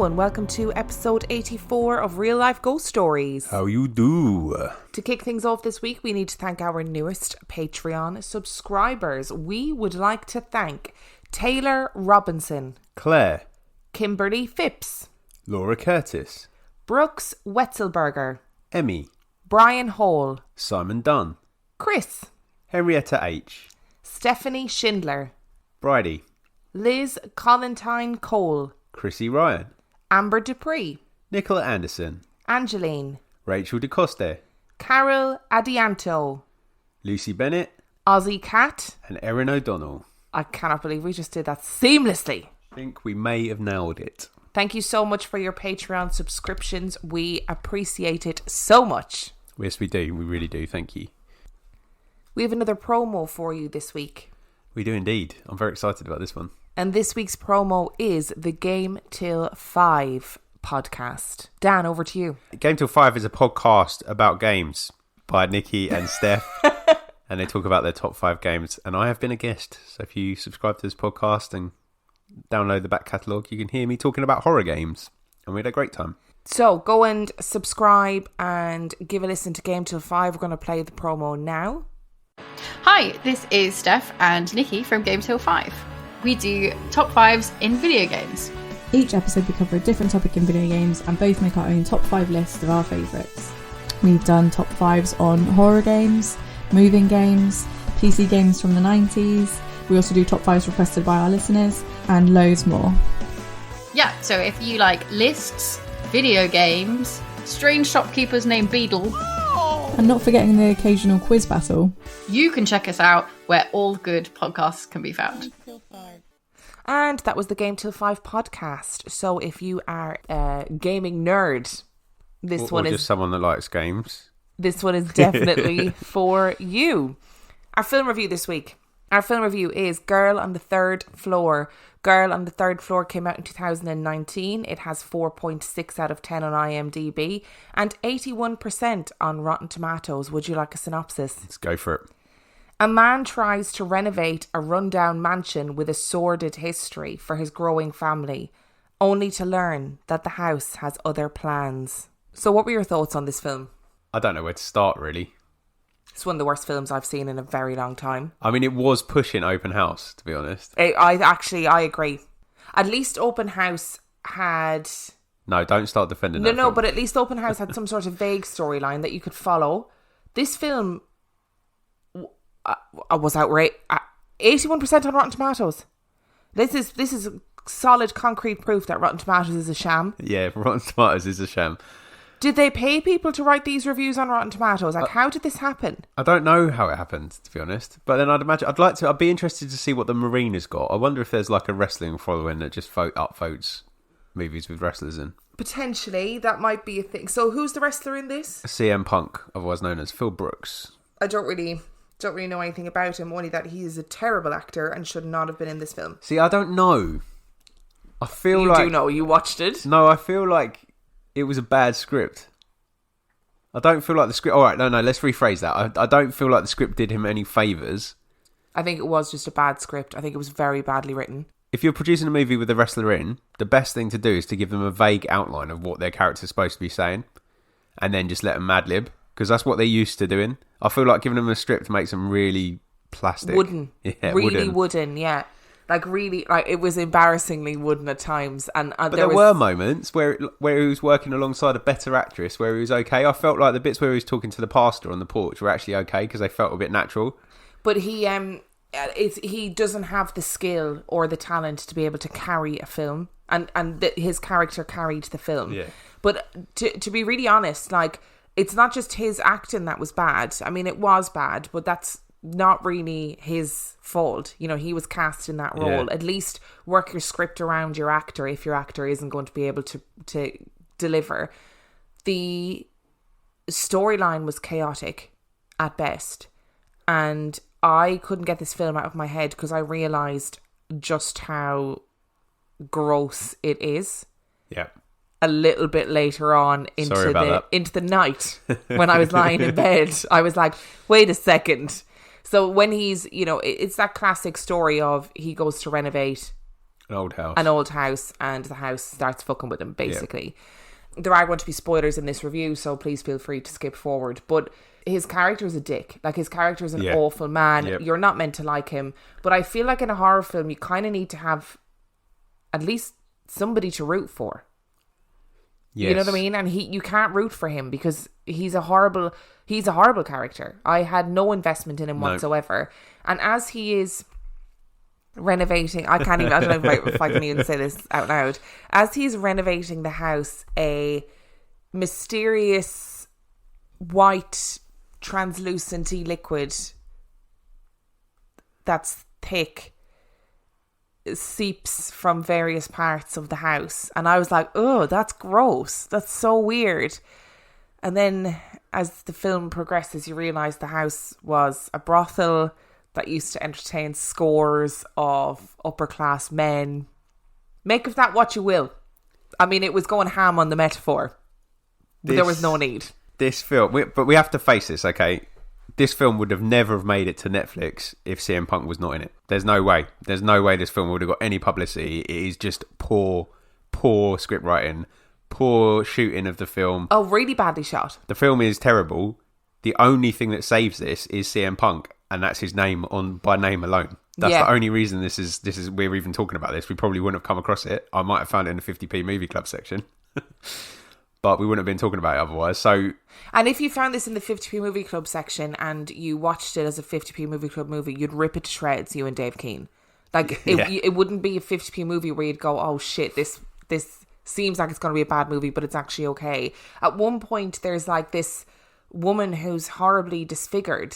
and welcome to episode 84 of Real Life Ghost Stories. How you do? To kick things off this week, we need to thank our newest Patreon subscribers. We would like to thank Taylor Robinson, Claire, Kimberly Phipps, Laura Curtis, Brooks Wetzelberger, Emmy, Brian Hall, Simon Dunn, Chris, Henrietta H, Stephanie Schindler, Bridie, Liz Collentine Cole, Chrissy Ryan, Amber Dupree, Nicola Anderson, Angeline, Rachel DeCoste, Carol Adianto, Lucy Bennett, Ozzy Cat. and Erin O'Donnell. I cannot believe we just did that seamlessly. I think we may have nailed it. Thank you so much for your Patreon subscriptions. We appreciate it so much. Yes, we do. We really do. Thank you. We have another promo for you this week. We do indeed. I'm very excited about this one. And this week's promo is the Game Till 5 podcast. Dan, over to you. Game Till 5 is a podcast about games by Nikki and Steph. And they talk about their top 5 games. And I have been a guest. So if you subscribe to this podcast and download the back catalogue, you can hear me talking about horror games. And we had a great time. So go and subscribe and give a listen to Game Till 5. We're going to play the promo now. Hi, this is Steph and Nikki from Game Till 5. We do top 5s in video games. Each episode we cover a different topic in video games and both make our own top 5 lists of our favourites. We've done top 5s on horror games, moving games, PC games from the 90s. We also do top 5s requested by our listeners and loads more. Yeah, so if you like lists, video games, strange shopkeepers named Beedle, And not forgetting the occasional quiz battle. you can check us out where all good podcasts can be found. And that was the Game Till 5 podcast. So if you are a gaming nerd, this Or one just is someone that likes games. This one is definitely for you. Our film review this week. Our film review is Girl on the Third Floor. Girl on the Third Floor came out in 2019. It has 4.6 out of 10 on IMDb and 81% on Rotten Tomatoes. Would you like a synopsis? Let's go for it. A man tries to renovate a rundown mansion with a sordid history for his growing family, only to learn that the house has other plans. So what were your thoughts on this film? I don't know where to start, really. It's one of the worst films I've seen in a very long time. I mean, it was pushing Open House, to be honest. I agree. At least Open House had... No, don't start defending that No, film. but at least Open House had some sort of vague storyline that you could follow. This film was outrageous. 81% on Rotten Tomatoes. This is solid, concrete proof that Rotten Tomatoes is a sham. Yeah, Rotten Tomatoes is a sham. Did they pay people to write these reviews on Rotten Tomatoes? Like, how did this happen? I don't know how it happened, to be honest. But then I'd be interested to see what the Marina's got. I wonder if there's like a wrestling following that just upvotes movies with wrestlers in. Potentially, that might be a thing. So who's the wrestler in this? CM Punk, otherwise known as Phil Brooks. I don't really know anything about him, only that he is a terrible actor and should not have been in this film. See, I don't know. I feel You like... do know, you watched it. No, I feel like it was a bad script. I don't feel like the script... Alright, no, let's rephrase that. I don't feel like the script did him any favours. I think it was just a bad script. I think it was very badly written. If you're producing a movie with a wrestler in, the best thing to do is to give them a vague outline of what their character's supposed to be saying, and then just let them mad-lib, because that's what they're used to doing. I feel like giving them a script makes them really plastic. Wooden. Yeah, really wooden, yeah. Like, really, like, it was embarrassingly wooden at times. But there were moments where he was working alongside a better actress where he was okay. I felt like the bits where he was talking to the pastor on the porch were actually okay because they felt a bit natural. But he doesn't have the skill or the talent to be able to carry a film. And his character carried the film. Yeah. But to be really honest, like, it's not just his acting that was bad. I mean, it was bad, but that's not really his fault. You know, he was cast in that role. Yeah. At least work your script around your actor if your actor isn't going to be able to deliver. The storyline was chaotic at best, and I couldn't get this film out of my head because I realised just how gross it is. Yeah. A little bit later on into the night when I was lying in bed, I was like, wait a second. So when he's, you know, it's that classic story of he goes to renovate An old house. And the house starts fucking with him, basically. Yeah. There are going to be spoilers in this review, so please feel free to skip forward. But his character is a dick. Like, his character is an awful man. Yep. You're not meant to like him. But I feel like in a horror film, you kind of need to have at least somebody to root for. Yes. You know what I mean? And you can't root for him because he's a horrible character. I had no investment in him whatsoever. And as he is renovating, I don't know if I can even say this out loud. As he's renovating the house, a mysterious white translucent liquid that's thick seeps from various parts of the house, and I was like, oh, that's gross, that's so weird. And then as the film progresses, you realise the house was a brothel that used to entertain scores of upper class men. Make of that what you will. I mean, it was going ham on the metaphor. There was no need. This film, but we have to face this, okay? This film would have never have made it to Netflix if CM Punk was not in it. There's no way. There's no way this film would have got any publicity. It is just poor script writing, poor shooting of the film. Oh, really badly shot. The film is terrible. The only thing that saves this is CM Punk, and that's his name by name alone. That's the only reason this is we're even talking about this. We probably wouldn't have come across it. I might have found it in the 50p movie club section. But we wouldn't have been talking about it otherwise. So, and if you found this in the 50p movie club section and you watched it as a 50p movie club movie, you'd rip it to shreds, you and Dave Keane. Like, it wouldn't be a 50p movie where you'd go, oh shit, this seems like it's going to be a bad movie, but it's actually okay. At one point, there's like this woman who's horribly disfigured,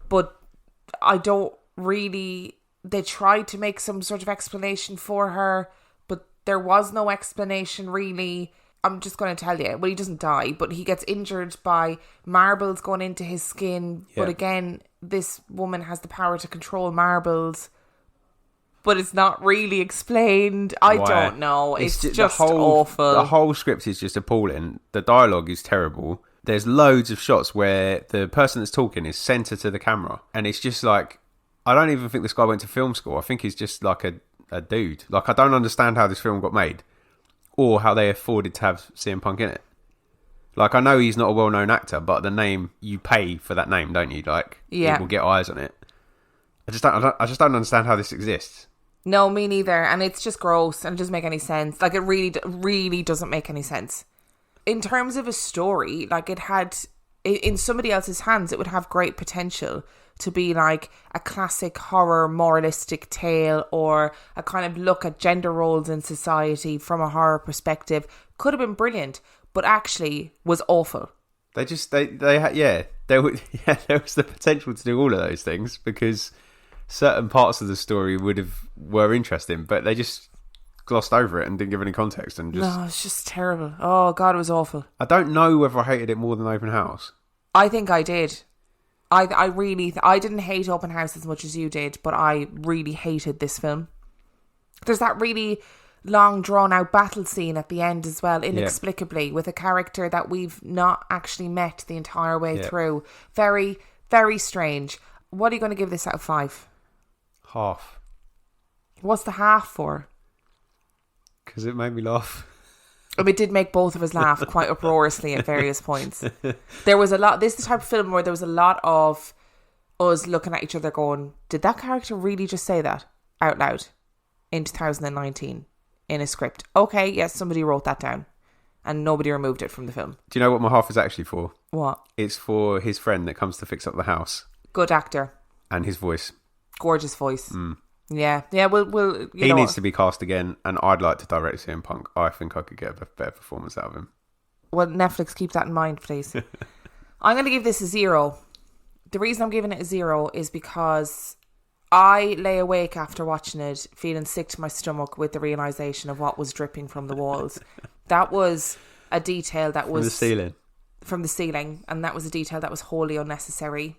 but I don't really... They tried to make some sort of explanation for her, but there was no explanation really. I'm just going to tell you. Well, he doesn't die, but he gets injured by marbles going into his skin. Yeah. But again, this woman has the power to control marbles, but it's not really explained. I don't know. It's just awful. The whole script is just appalling. The dialogue is terrible. There's loads of shots where the person that's talking is centered to the camera. And it's just like, I don't even think this guy went to film school. I think he's just like a dude. Like, I don't understand how this film got made. Or how they afforded to have CM Punk in it. Like, I know he's not a well-known actor, but the name, you pay for that name, don't you? Like, it will get eyes on it. I just don't understand how this exists. No, me neither. And it's just gross and it doesn't make any sense. Like, it really doesn't make any sense. In terms of a story, like, it had, in somebody else's hands, it would have great potential to be like a classic horror moralistic tale or a kind of look at gender roles in society from a horror perspective. Could have been brilliant, but actually was awful. There was the potential to do all of those things because certain parts of the story were interesting, but they just glossed over it and didn't give any context and just... No, it's just terrible. Oh God, it was awful. I don't know whether I hated it more than Open House. I think I did. I didn't hate Open House as much as you did, but I really hated this film. There's that really long, drawn-out battle scene at the end as well, inexplicably, with a character that we've not actually met the entire way through. Very, very strange. What are you going to give this out of 5? Half. What's the half for? Because it made me laugh. It did make both of us laugh quite uproariously at various points. There was a lot... This is the type of film where there was a lot of us looking at each other going, did that character really just say that out loud in 2019 in a script? Okay, yes, somebody wrote that down and nobody removed it from the film. Do you know what my half is actually for? What? It's for his friend that comes to fix up the house. Good actor. And his voice. Gorgeous voice. Yeah, we'll he needs to be cast again, and I'd like to direct CM Punk. I think I could get a better performance out of him. Well, Netflix, keep that in mind, please. I'm going to give this a 0. The reason I'm giving it a 0 is because I lay awake after watching it, feeling sick to my stomach with the realisation of what was dripping from the walls. That was a detail that was... From the ceiling, and that was a detail that was wholly unnecessary.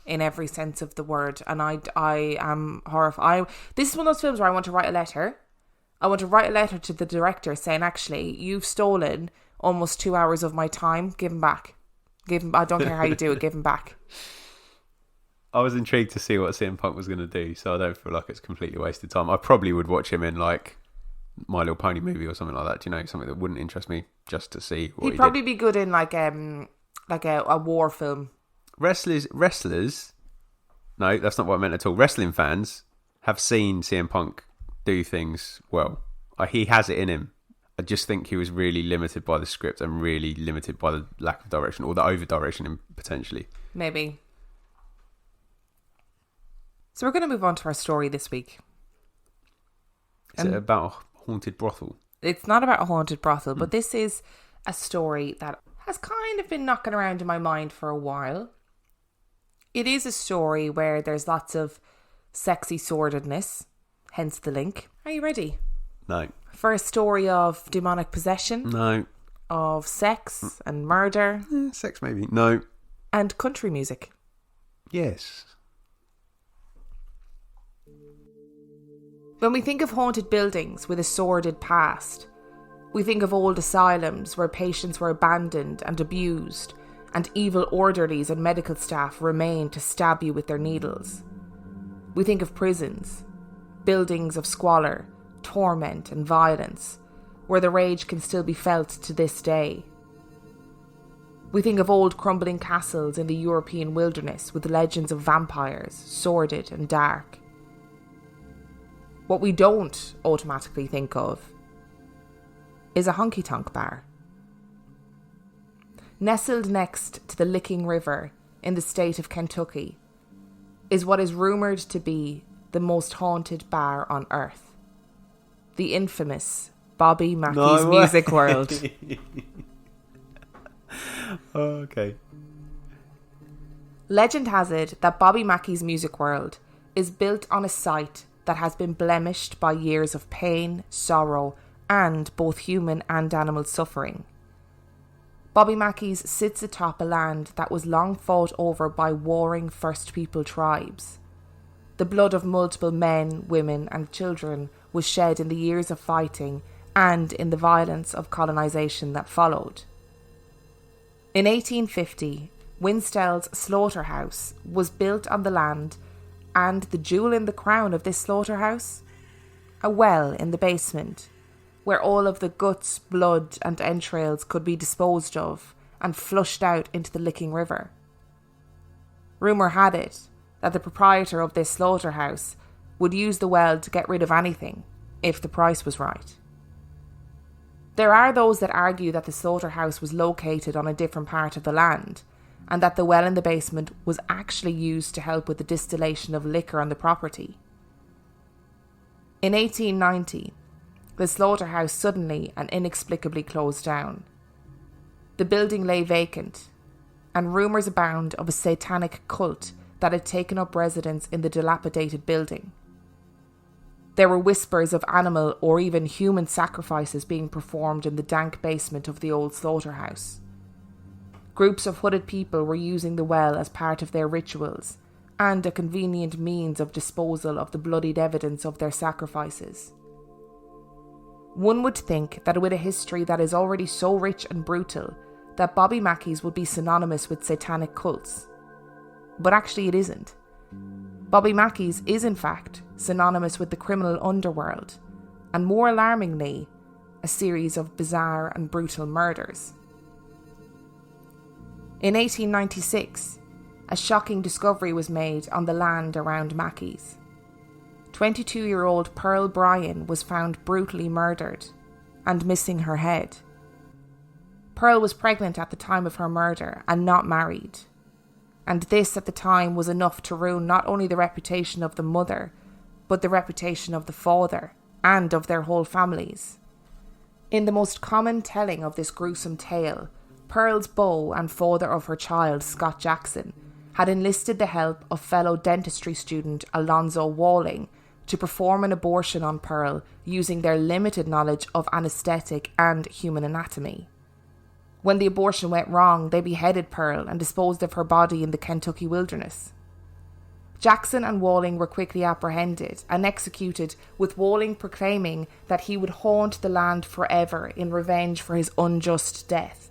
In every sense of the word. And I am horrified. This is one of those films where I want to write a letter. I want to write a letter to the director saying, actually, you've stolen almost 2 hours of my time. Give him back. I don't care how you do it. Give him back. I was intrigued to see what CM Punk was going to do, so I don't feel like it's completely wasted time. I probably would watch him in like My Little Pony movie or something like that. Do you know, something that wouldn't interest me just to see what He'd probably be good in like a war film. Wrestlers. No, that's not what I meant at all. Wrestling fans have seen CM Punk do things well. He has it in him. I just think he was really limited by the script and really limited by the lack of direction, or the over direction potentially. Maybe. So we're going to move on to our story this week. Is it about a haunted brothel? It's not about a haunted brothel, but this is a story that has kind of been knocking around in my mind for a while. It is a story where there's lots of sexy sordidness, hence the link. Are you ready? No. For a story of demonic possession? No. Of sex and murder? Sex maybe. No. And country music? Yes. When we think of haunted buildings with a sordid past, we think of old asylums where patients were abandoned and abused, and evil orderlies and medical staff remained to stab you with their needles. We think of prisons, buildings of squalor, torment and violence, where the rage can still be felt to this day. We think of old crumbling castles in the European wilderness with legends of vampires, sordid and dark. What we don't automatically think of is a honky-tonk bar. Nestled next to the Licking River in the state of Kentucky is what is rumoured to be the most haunted bar on earth. The infamous Bobby Mackey's Music World. Okay. Legend has it that Bobby Mackey's Music World is built on a site that has been blemished by years of pain, sorrow, and both human and animal suffering. Bobby Mackey's sits atop a land that was long fought over by warring First People tribes. The blood of multiple men, women, and children was shed in the years of fighting and in the violence of colonisation that followed. In 1850, Winstell's slaughterhouse was built on the land, and the jewel in the crown of this slaughterhouse? A well in the basement, where all of the guts, blood and entrails could be disposed of and flushed out into the Licking River. Rumour had it that the proprietor of this slaughterhouse would use the well to get rid of anything, if the price was right. There are those that argue that the slaughterhouse was located on a different part of the land, and that the well in the basement was actually used to help with the distillation of liquor on the property. In 1890, the slaughterhouse suddenly and inexplicably closed down. The building lay vacant, and rumours abound of a satanic cult that had taken up residence in the dilapidated building. There were whispers of animal or even human sacrifices being performed in the dank basement of the old slaughterhouse. Groups of hooded people were using the well as part of their rituals and a convenient means of disposal of the bloodied evidence of their sacrifices. One would think that with a history that is already so rich and brutal, that Bobby Mackey's would be synonymous with satanic cults. But actually it isn't. Bobby Mackey's is in fact synonymous with the criminal underworld, and more alarmingly, a series of bizarre and brutal murders. In 1896, a shocking discovery was made on the land around Mackey's. 22-year-old Pearl Bryan was found brutally murdered and missing her head. Pearl was pregnant at the time of her murder and not married, and this at the time was enough to ruin not only the reputation of the mother, but the reputation of the father and of their whole families. In the most common telling of this gruesome tale, Pearl's beau and father of her child, Scott Jackson, had enlisted the help of fellow dentistry student Alonzo Walling to perform an abortion on Pearl using their limited knowledge of anaesthetic and human anatomy. When the abortion went wrong, they beheaded Pearl and disposed of her body in the Kentucky wilderness. Jackson and Walling were quickly apprehended and executed, with Walling proclaiming that he would haunt the land forever in revenge for his unjust death.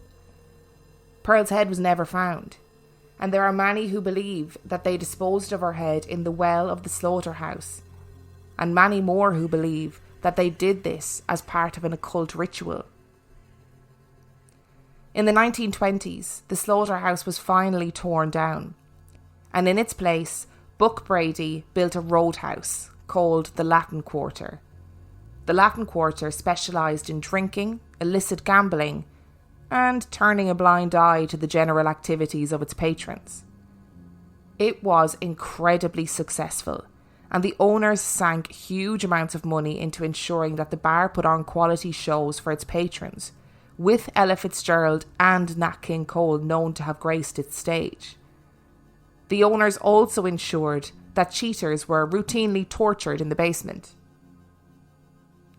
Pearl's head was never found, and there are many who believe that they disposed of her head in the well of the slaughterhouse, and many more who believe that they did this as part of an occult ritual. In the 1920s, the slaughterhouse was finally torn down, and in its place, Buck Brady built a roadhouse called the Latin Quarter. The Latin Quarter specialised in drinking, illicit gambling, and turning a blind eye to the general activities of its patrons. It was incredibly successful, and the owners sank huge amounts of money into ensuring that the bar put on quality shows for its patrons, with Ella Fitzgerald and Nat King Cole known to have graced its stage. The owners also ensured that cheaters were routinely tortured in the basement.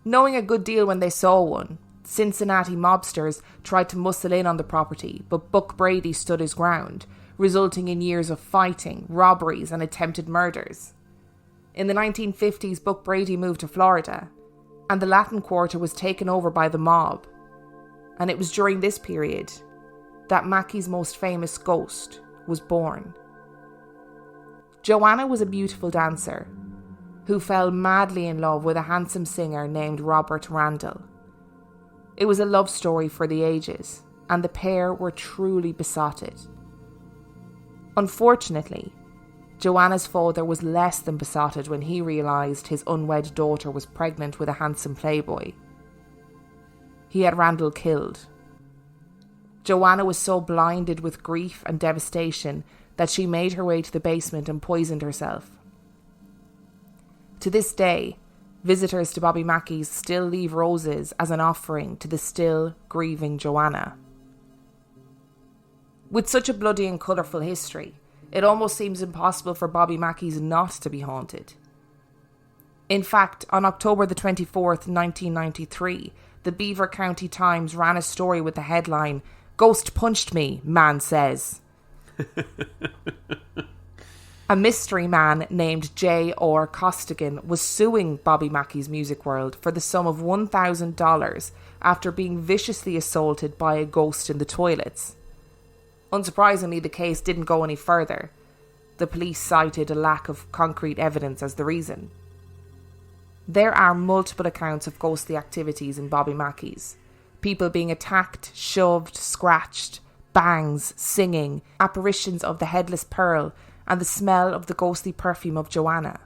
Knowing a good deal when they saw one, Cincinnati mobsters tried to muscle in on the property, but Buck Brady stood his ground, resulting in years of fighting, robberies, and attempted murders. In the 1950s, Buck Brady moved to Florida, and the Latin Quarter was taken over by the mob. And it was during this period that Mackey's most famous ghost was born. Joanna was a beautiful dancer who fell madly in love with a handsome singer named Robert Randall. It was a love story for the ages, and the pair were truly besotted. Unfortunately, Joanna's father was less than besotted when he realised his unwed daughter was pregnant with a handsome playboy. He had Randall killed. Joanna was so blinded with grief and devastation that she made her way to the basement and poisoned herself. To this day, visitors to Bobby Mackey's still leave roses as an offering to the still grieving Joanna. With such a bloody and colourful history, it almost seems impossible for Bobby Mackey's not to be haunted. In fact, on October the 24th, 1993, the Beaver County Times ran a story with the headline, "Ghost punched me, man says." A mystery man named J.R. Costigan was suing Bobby Mackey's Music World for the sum of $1,000 after being viciously assaulted by a ghost in the toilets. Unsurprisingly, the case didn't go any further. The police cited a lack of concrete evidence as the reason. There are multiple accounts of ghostly activities in Bobby Mackey's. People being attacked, shoved, scratched, bangs, singing, apparitions of the Headless Pearl, and the smell of the ghostly perfume of Joanna.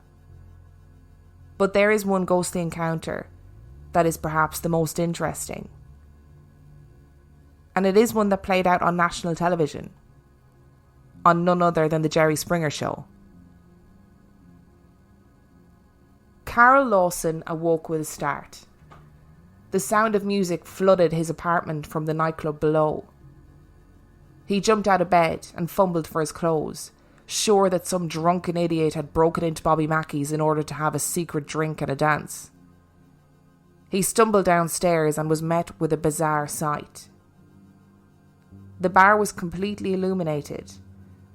But there is one ghostly encounter that is perhaps the most interesting. And it is one that played out on national television, on none other than the Jerry Springer Show. Carl Lawson awoke with a start. The sound of music flooded his apartment from the nightclub below. He jumped out of bed and fumbled for his clothes, sure that some drunken idiot had broken into Bobby Mackey's in order to have a secret drink and a dance. He stumbled downstairs and was met with a bizarre sight. The bar was completely illuminated,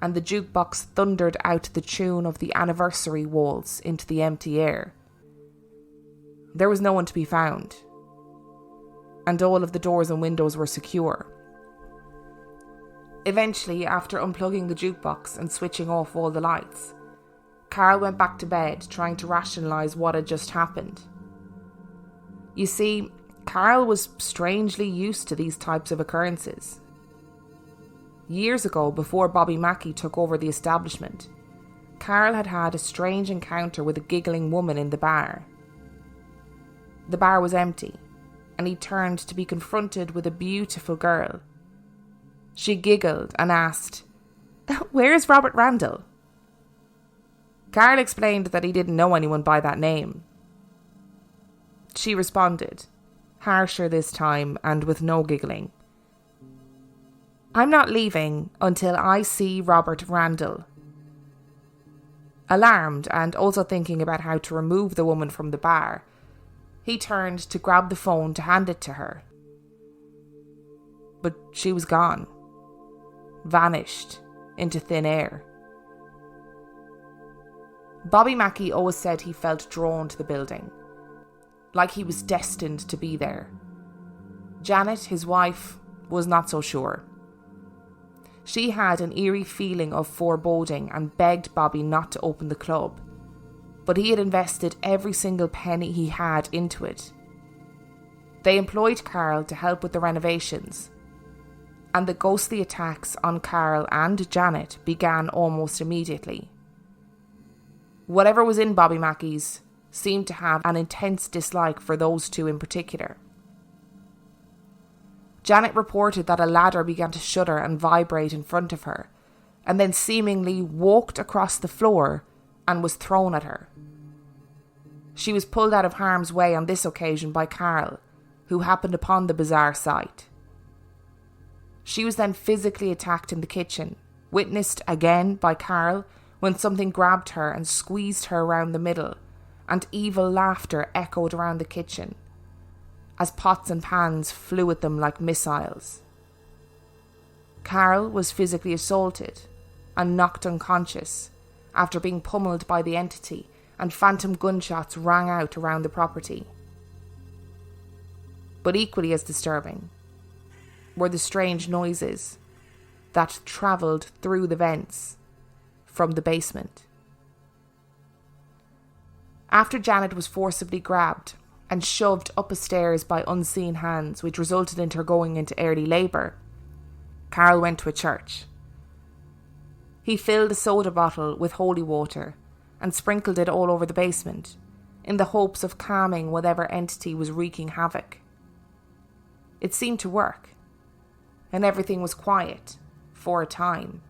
and the jukebox thundered out the tune of the Anniversary Waltz into the empty air. There was no one to be found, and all of the doors and windows were secure. Eventually, after unplugging the jukebox and switching off all the lights, Carl went back to bed, trying to rationalise what had just happened. You see, Carl was strangely used to these types of occurrences. Years ago, before Bobby Mackey took over the establishment, Carl had had a strange encounter with a giggling woman in the bar. The bar was empty, and he turned to be confronted with a beautiful girl. She giggled and asked, "Where's Robert Randall?" Carl explained that he didn't know anyone by that name. She responded, harsher this time and with no giggling, "I'm not leaving until I see Robert Randall." Alarmed and also thinking about how to remove the woman from the bar, he turned to grab the phone to hand it to her. But she was gone, vanished into thin air. Bobby Mackey always said he felt drawn to the building, like he was destined to be there. Janet, his wife, was not so sure. She had an eerie feeling of foreboding and begged Bobby not to open the club, but he had invested every single penny he had into it. They employed Carl to help with the renovations, and the ghostly attacks on Carl and Janet began almost immediately. Whatever was in Bobby Mackey's seemed to have an intense dislike for those two in particular. Janet reported that a ladder began to shudder and vibrate in front of her, and then seemingly walked across the floor and was thrown at her. She was pulled out of harm's way on this occasion by Carl, who happened upon the bizarre sight. She was then physically attacked in the kitchen, witnessed again by Carl when something grabbed her and squeezed her around the middle, and evil laughter echoed around the kitchen as pots and pans flew at them like missiles. Carl was physically assaulted and knocked unconscious after being pummeled by the entity, and phantom gunshots rang out around the property. But equally as disturbing were the strange noises that travelled through the vents from the basement. After Janet was forcibly grabbed and shoved up a stairs by unseen hands, which resulted in her going into early labour, Carl went to a church. He filled a soda bottle with holy water and sprinkled it all over the basement, in the hopes of calming whatever entity was wreaking havoc. It seemed to work, and everything was quiet for a time.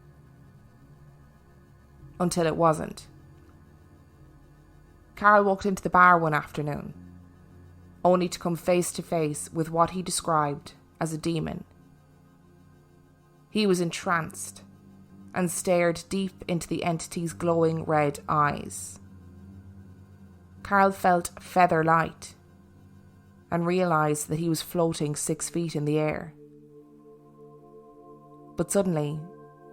Until it wasn't. Carl walked into the bar one afternoon, only to come face to face with what he described as a demon. He was entranced and stared deep into the entity's glowing red eyes. Carl felt feather light and realised that he was floating 6 feet in the air. But suddenly,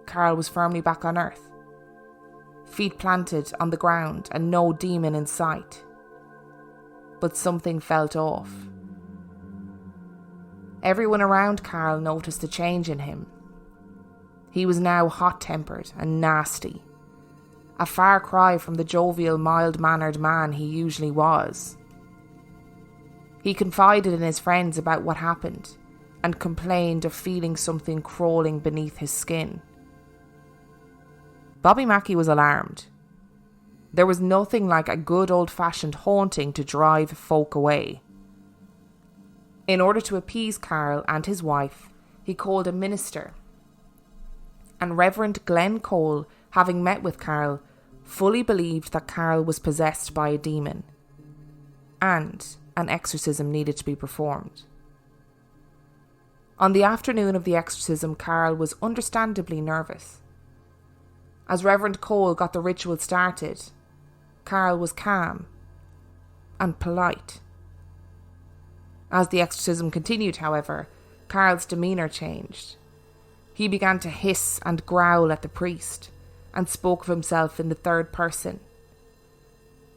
Carl was firmly back on Earth, feet planted on the ground and no demon in sight. But something felt off. Everyone around Carl noticed a change in him. He was now hot-tempered and nasty, a far cry from the jovial, mild-mannered man he usually was. He confided in his friends about what happened and complained of feeling something crawling beneath his skin. Bobby Mackey was alarmed. There was nothing like a good old-fashioned haunting to drive folk away. In order to appease Carl and his wife, he called a minister, and Reverend Glenn Cole, having met with Carl, fully believed that Carl was possessed by a demon, and an exorcism needed to be performed. On the afternoon of the exorcism, Carl was understandably nervous. As Reverend Cole got the ritual started, Carl was calm and polite. As the exorcism continued, however, Carl's demeanour changed. He began to hiss and growl at the priest and spoke of himself in the third person.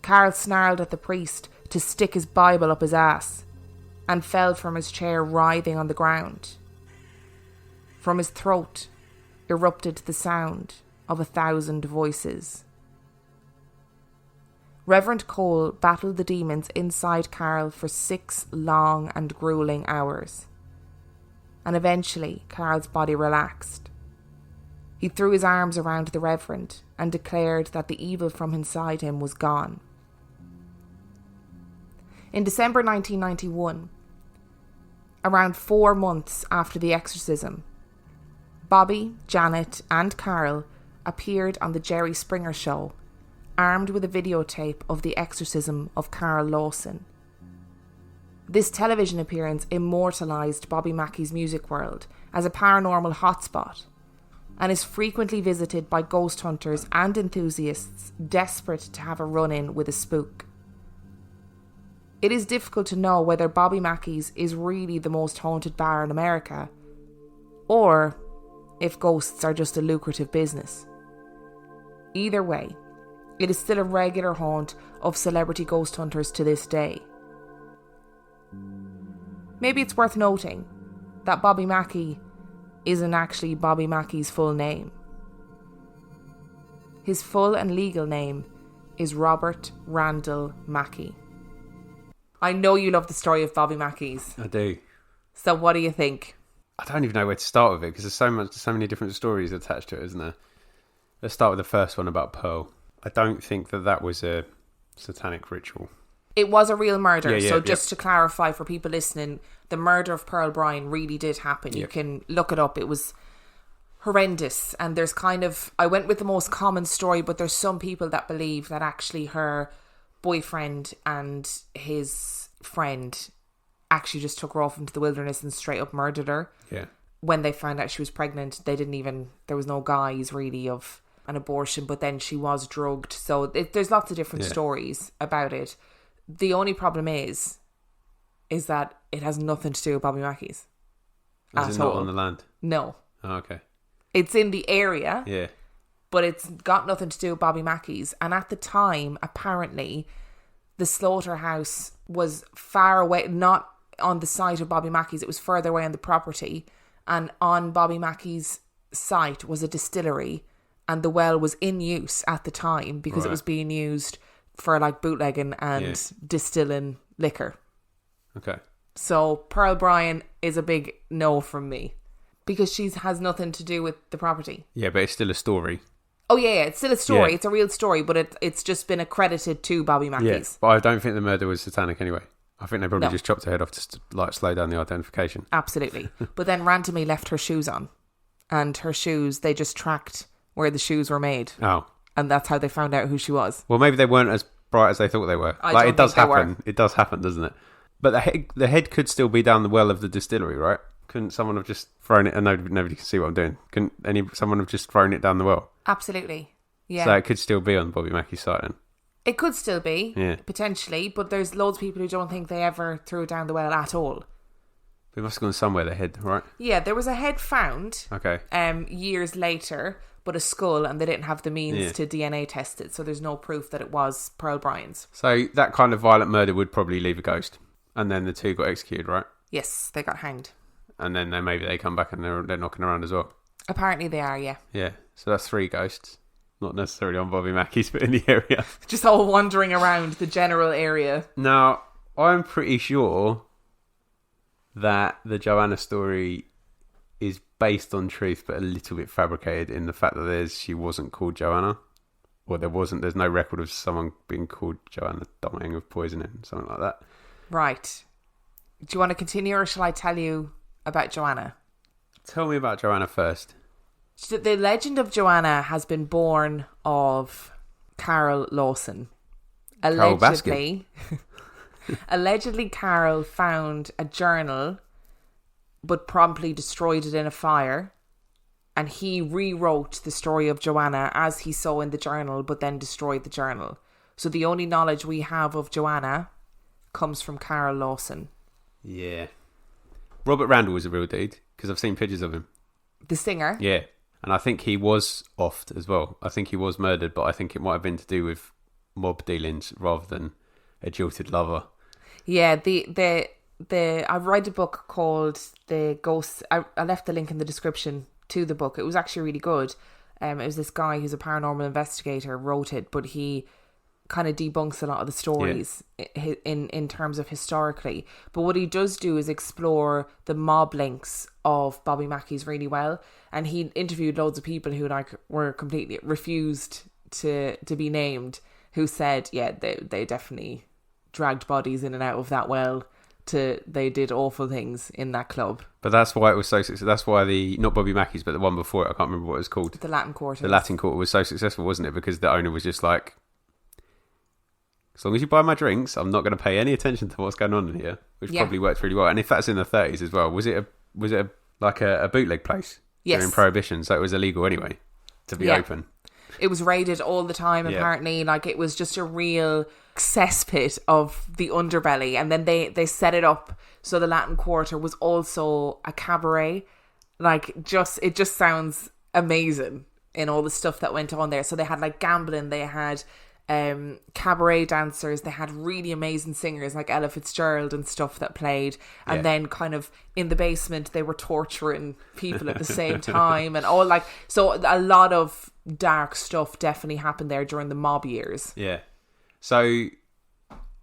Carl snarled at the priest to stick his Bible up his ass and fell from his chair writhing on the ground. From his throat erupted the sound of 1,000 voices. Reverend Cole battled the demons inside Carl for 6 long and gruelling hours, and eventually Carl's body relaxed. He threw his arms around the Reverend and declared that the evil from inside him was gone. In December 1991, around 4 months after the exorcism, Bobby, Janet and Carl appeared on the Jerry Springer Show, armed with a videotape of the exorcism of Carl Lawson. This television appearance immortalised Bobby Mackey's music world as a paranormal hotspot, and is frequently visited by ghost hunters and enthusiasts desperate to have a run-in with a spook. It is difficult to know whether Bobby Mackey's is really the most haunted bar in America, or if ghosts are just a lucrative business. Either way, it is still a regular haunt of celebrity ghost hunters to this day. Maybe it's worth noting that Bobby Mackey isn't actually Bobby Mackey's full name. His full and legal name is Robert Randall Mackey. I know you love the story of Bobby Mackey's. I do. So what do you think? I don't even know where to start with it because there's so many different stories attached to it, isn't there? Let's start with the first one about Pearl. I don't think that was a satanic ritual. It was a real murder. So just to clarify for people listening, the murder of Pearl Bryan really did happen. You can look it up. It was horrendous. And there's I went with the most common story, but there's some people that believe that actually her boyfriend and his friend actually just took her off into the wilderness and straight up murdered her. Yeah. When they found out she was pregnant, there was no guise really of an abortion, but then she was drugged. So there's lots of different stories about it. The only problem is that it has nothing to do with Bobby Mackey's. Is it not on the land? No. Oh, okay. It's in the area. Yeah. But it's got nothing to do with Bobby Mackey's. And at the time, apparently, the slaughterhouse was far away, not on the site of Bobby Mackey's. It was further away on the property. And on Bobby Mackey's site was a distillery. And the well was in use at the time because it was being used for like bootlegging and distilling liquor. Okay. So Pearl Bryan is a big no from me because she has nothing to do with the property. Yeah, but it's still a story. Oh yeah, it's still a story. It's a real story, but it's just been accredited to Bobby Mackey's. Yeah, but I don't think the murder was satanic anyway. I think they probably just chopped her head off to like slow down the identification. Absolutely. But then randomly left her shoes on, and her shoes, they just tracked where the shoes were made. Oh. And that's how they found out who she was. Well, maybe they weren't as bright as they thought they were. It does happen. It does happen, doesn't it? But the head could still be down the well of the distillery, right? Couldn't someone have just thrown it? And nobody can see what I'm doing. Couldn't someone have just thrown it down the well? Absolutely. Yeah. So it could still be on Bobby Mackey's site then. It could still be, potentially, but there's loads of people who don't think they ever threw it down the well at all. It must have gone somewhere, the head, right? Yeah, there was a head found years later, but a skull, and they didn't have the means to DNA test it, so there's no proof that it was Pearl Bryan's. So that kind of violent murder would probably leave a ghost, and then the two got executed, right? Yes, they got hanged. And then maybe they come back and they're knocking around as well. Apparently they are, yeah. Yeah, so that's 3 ghosts. Not necessarily on Bobby Mackey's, but in the area. Just all wandering around the general area. Now, I'm pretty sure that the Joanna story is based on truth, but a little bit fabricated in the fact that she wasn't called Joanna. Or there's no record of someone being called Joanna dying of poisoning, something like that. Right. Do you want to continue, or shall I tell you about Joanna? Tell me about Joanna first. The legend of Joanna has been born of Carol Lawson. Allegedly, Carol found a journal but promptly destroyed it in a fire, and he rewrote the story of Joanna as he saw in the journal, but then destroyed the journal. So the only knowledge we have of Joanna comes from Carol Lawson. Yeah. Robert Randall was a real dude, because I've seen pictures of him. The singer? Yeah. And I think he was offed as well. I think he was murdered, but I think it might have been to do with mob dealings rather than a jilted lover. Yeah, I read a book called The Ghost. I left the link in the description to the book. It was actually really good. It was this guy who's a paranormal investigator wrote it, but he kind of debunks a lot of the stories in terms of historically. But what he does do is explore the mob links of Bobby Mackey's really well. And he interviewed loads of people who were completely refused to be named, who said, they definitely dragged bodies in and out of that well. They did awful things in that club. But that's why it was so successful. That's why not Bobby Mackey's, but the one before it, I can't remember what it was called. The Latin Quarter. The Latin Quarter was so successful, wasn't it? Because the owner was just like, as long as you buy my drinks, I'm not going to pay any attention to what's going on in here, which probably worked really well. And if that's in the 30s as well, was it a bootleg place during Prohibition? So it was illegal anyway to be open. It was raided all the time, apparently. Like, it was just a real cesspit of the underbelly. And then they set it up so the Latin Quarter was also a cabaret. Like, it just sounds amazing in all the stuff that went on there. So they had like gambling, they had cabaret dancers. They had really amazing singers like Ella Fitzgerald and stuff that played, and then kind of in the basement they were torturing people at the same time, and all like, so a lot of dark stuff definitely happened there during the mob years. Yeah. So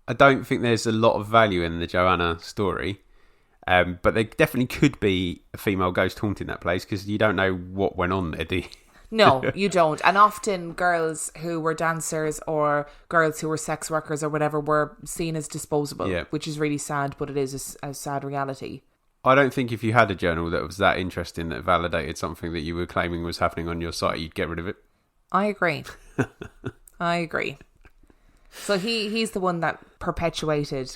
I don't think there's a lot of value in the Joanna story, but there definitely could be a female ghost haunting that place, because you don't know what went on there, do you? No, you don't. And often girls who were dancers or girls who were sex workers or whatever were seen as disposable, which is really sad, but it is a sad reality. I don't think if you had a journal that was that interesting that validated something that you were claiming was happening on your site, you'd get rid of it. I agree. I agree. So he's the one that created...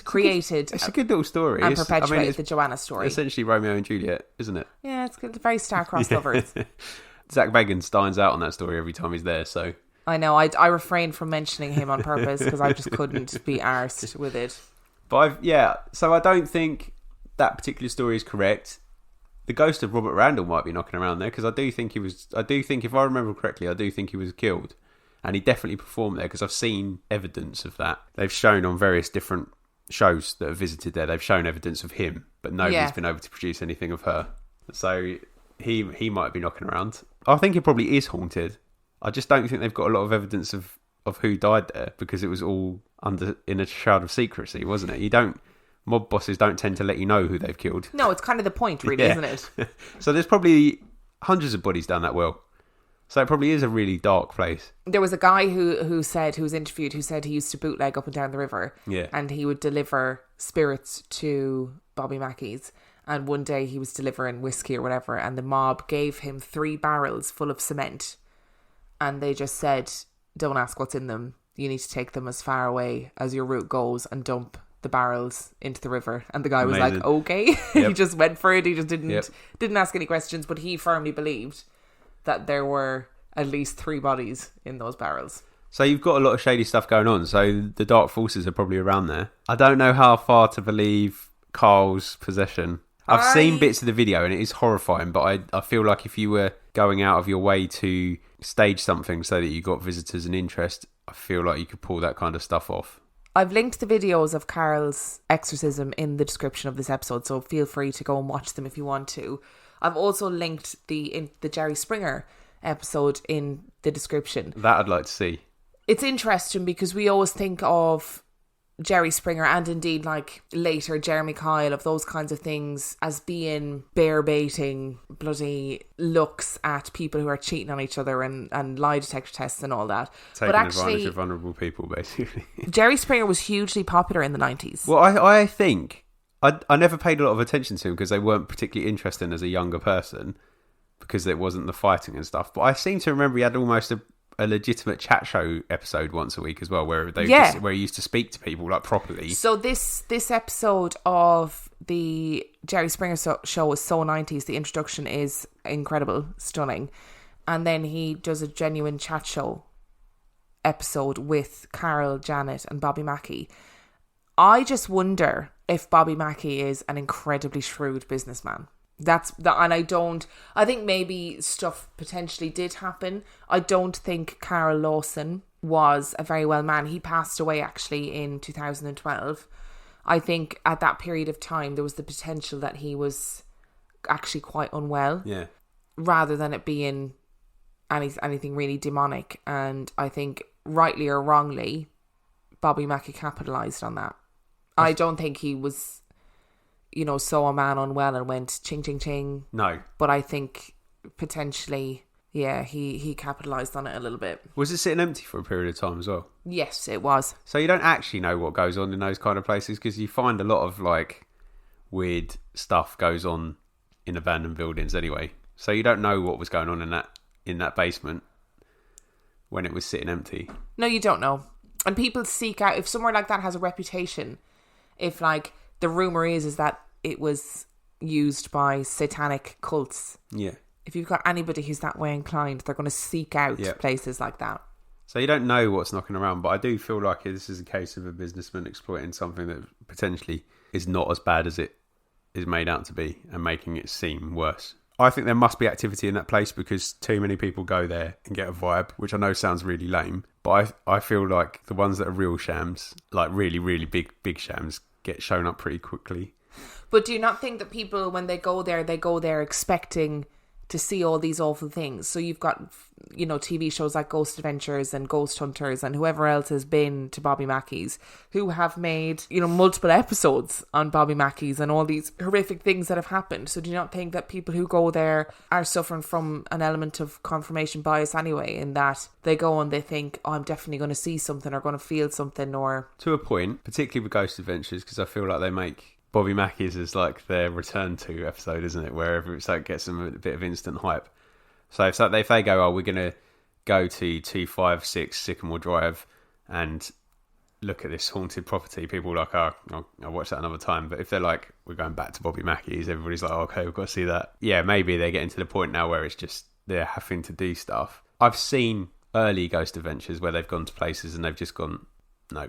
It's a good little story. And perpetuated the Joanna story. Essentially Romeo and Juliet, isn't it? Yeah, it's good. Very star-crossed lovers. Zach Bagans steins out on that story every time he's there, so... I know, I refrained from mentioning him on purpose because I just couldn't be arsed with it. But so I don't think that particular story is correct. The ghost of Robert Randall might be knocking around there, because I do think if I remember correctly, I do think he was killed. And he definitely performed there, because I've seen evidence of that. They've shown on various different shows that have visited there, they've shown evidence of him, but nobody's been able to produce anything of her. So he might be knocking around. I think it probably is haunted. I just don't think they've got a lot of evidence of who died there, because it was all in a shroud of secrecy, wasn't it? Mob bosses don't tend to let you know who they've killed. No, it's kind of the point, really, isn't it? So there's probably hundreds of bodies down that well. So it probably is a really dark place. There was a guy who was interviewed, who said he used to bootleg up and down the river. Yeah. And he would deliver spirits to Bobby Mackey's. And one day he was delivering whiskey or whatever, and the mob gave him 3 barrels full of cement. And they just said, don't ask what's in them. You need to take them as far away as your route goes and dump the barrels into the river. And the guy was like, okay. He just went for it. He just didn't ask any questions, but he firmly believed that there were at least 3 bodies in those barrels. So you've got a lot of shady stuff going on. So the dark forces are probably around there. I don't know how far to believe Carl's possession. I've seen bits of the video and it is horrifying, but I feel like if you were going out of your way to stage something so that you got visitors and interest, I feel like you could pull that kind of stuff off. I've linked the videos of Carol's exorcism in the description of this episode, so feel free to go and watch them if you want to. I've also linked the Jerry Springer episode in the description. That I'd like to see. It's interesting because we always think of Jerry Springer and indeed like later Jeremy Kyle, of those kinds of things, as being bear baiting bloody looks at people who are cheating on each other and lie detector tests and all that. Taking advantage of vulnerable people, basically. Jerry Springer was hugely popular in the 90s. Well, I think I never paid a lot of attention to him because they weren't particularly interesting as a younger person, because there wasn't the fighting and stuff. But I seem to remember he had almost a legitimate chat show episode once a week as well, where where he used to speak to people like properly. So this episode of the Jerry Springer show was so 90s. The introduction is incredible, stunning, and then he does a genuine chat show episode with Carol, Janet, and Bobby Mackey. I just wonder if Bobby Mackey is an incredibly shrewd businessman. I think maybe stuff potentially did happen. I don't think Carl Lawson was a very well man. He passed away actually in 2012. I think at that period of time there was the potential that he was actually quite unwell. Yeah. Rather than it being anything really demonic. And I think rightly or wrongly, Bobby Mackey capitalised on that. I don't think he was, saw a man unwell and went ching, ching, ching. No. But I think potentially, he capitalised on it a little bit. Was it sitting empty for a period of time as well? Yes, it was. So you don't actually know what goes on in those kind of places, because you find a lot of like weird stuff goes on in abandoned buildings anyway. So you don't know what was going on in that basement when it was sitting empty. No, you don't know. And people seek out, if somewhere like that has a reputation, if like the rumour is that it was used by satanic cults. Yeah. If you've got anybody who's that way inclined, they're going to seek out places like that. So you don't know what's knocking around, but I do feel like this is a case of a businessman exploiting something that potentially is not as bad as it is made out to be and making it seem worse. I think there must be activity in that place because too many people go there and get a vibe, which I know sounds really lame, but I feel like the ones that are real shams, like really, really big shams, get shown up pretty quickly. But do you not think that people, when they go there expecting to see all these awful things? So you've got, you know, TV shows like Ghost Adventures and Ghost Hunters and whoever else has been to Bobby Mackey's, who have made, you know, multiple episodes on Bobby Mackey's and all these horrific things that have happened. So do you not think that people who go there are suffering from an element of confirmation bias anyway, in that they go and they think, oh, I'm definitely going to see something or going to feel something? Or to a point, particularly with Ghost Adventures, because I feel like they make Bobby Mackey's is like their return to episode, isn't it? Wherever it's like gets them a bit of instant hype. So if they go, oh, we're going to go to 256 Sycamore Drive and look at this haunted property, people are like, oh, I'll watch that another time. But if they're like, we're going back to Bobby Mackey's, everybody's like, oh, okay, we've got to see that. Yeah, maybe they're getting to the point now where it's just they're having to do stuff. I've seen early Ghost Adventures where they've gone to places and they've just gone, no.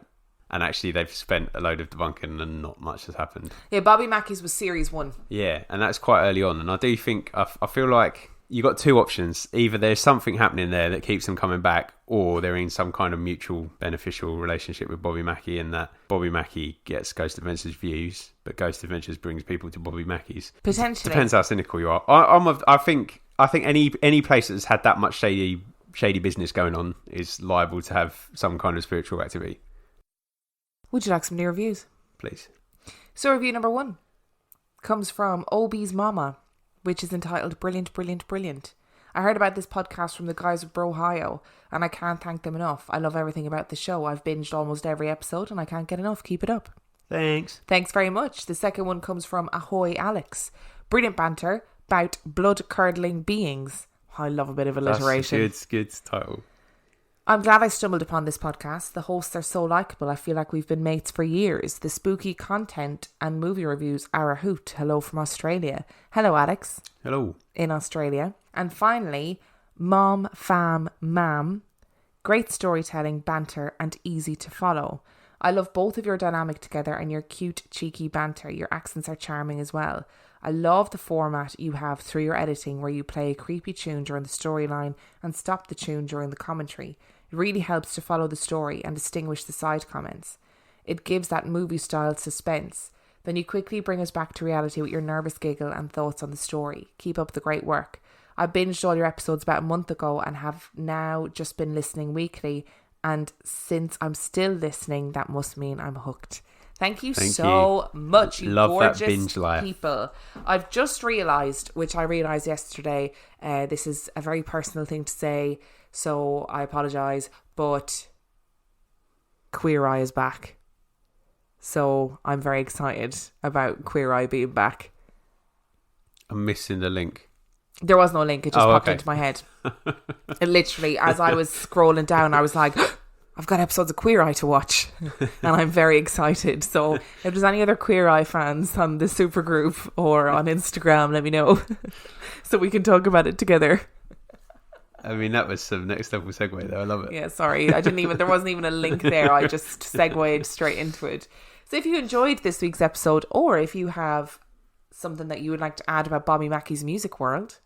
And actually, they've spent a load of debunking and not much has happened. Yeah, Bobby Mackey's was series 1. Yeah, and that's quite early on. And I do think, I feel like you've got two options. Either there's something happening there that keeps them coming back, or they're in some kind of mutual beneficial relationship with Bobby Mackey, and that Bobby Mackey gets Ghost Adventures views, but Ghost Adventures brings people to Bobby Mackey's. Potentially. Depends how cynical you are. I think any place that's had that much shady business going on is liable to have some kind of spiritual activity. Would you like some new reviews? Please. So review number 1 comes from Obi's Mama, which is entitled Brilliant, Brilliant, Brilliant. I heard about this podcast from the guys of Brohio, and I can't thank them enough. I love everything about the show. I've binged almost every episode, and I can't get enough. Keep it up. Thanks. Thanks very much. The second one comes from Ahoy Alex. Brilliant banter about blood-curdling beings. I love a bit of alliteration. That's a good title. I'm glad I stumbled upon this podcast. The hosts are so likeable. I feel like we've been mates for years. The spooky content and movie reviews are a hoot. Hello from Australia. Hello, Alex. Hello. In Australia. And finally, Mom, Fam, Mam. Great storytelling, banter, and easy to follow. I love both of your dynamic together and your cute, cheeky banter. Your accents are charming as well. I love the format you have through your editing where you play a creepy tune during the storyline and stop the tune during the commentary. It really helps to follow the story and distinguish the side comments. It gives that movie-style suspense. Then you quickly bring us back to reality with your nervous giggle and thoughts on the story. Keep up the great work. I binged all your episodes about a month ago and have now just been listening weekly. And since I'm still listening, that must mean I'm hooked. Thank you so much, you Love gorgeous that binge life. people. I've just realised, which I realised yesterday, this is a very personal thing to say, so I apologise, but Queer Eye is back. So I'm very excited about Queer Eye being back. I'm missing the link. There was no link, it just popped okay. into my head. And literally, as I was scrolling down, I was like, I've got episodes of Queer Eye to watch. And I'm very excited. So if there's any other Queer Eye fans on the supergroup or on Instagram, let me know. So we can talk about it together. I mean, that was some next level segue though. I love it. Yeah, sorry. There wasn't even a link there. I just segued straight into it. So if you enjoyed this week's episode, or if you have something that you would like to add about Bobby Mackey's music world,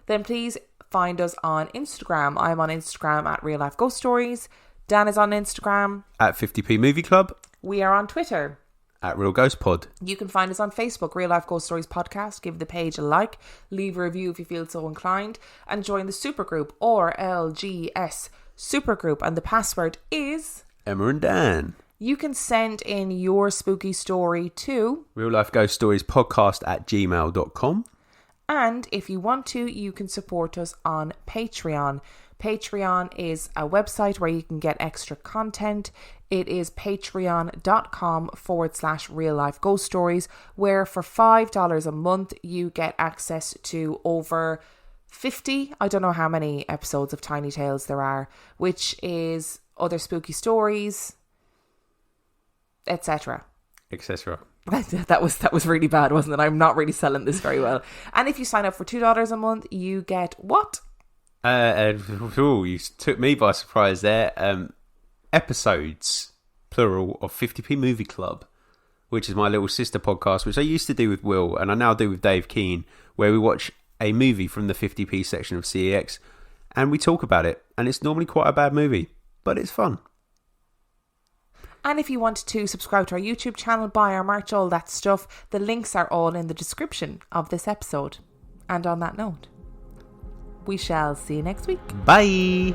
then please find us on Instagram. I'm on Instagram at Real Life Ghost Stories. Dan is on Instagram at 50p Movie Club. We are on Twitter at Real Ghost Pod. You can find us on Facebook, Real Life Ghost Stories Podcast. Give the page a like, leave a review if you feel so inclined, and join the supergroup or LGS supergroup. And the password is Emma and Dan. You can send in your spooky story to Real Life Ghost Stories Podcast at gmail.com. And if you want to, you can support us on Patreon. Patreon is a website where you can get extra content. It is patreon.com/Real Life Ghost Stories, where for $5 a month you get access to over 50, I don't know how many episodes of Tiny Tales there are, which is other spooky stories, etc. Etc. That was really bad, wasn't it? I'm not really selling this very well. And if you sign up for $2 a month, you get what? You took me by surprise there. Episodes, plural, of 50p Movie Club, which is my little sister podcast, which I used to do with Will, and I now do with Dave Keane, where we watch a movie from the 50p section of CEX, and we talk about it. And it's normally quite a bad movie, but it's fun. And if you want to subscribe to our YouTube channel, buy our merch, all that stuff, the links are all in the description of this episode. And on that note, we shall see you next week. Bye!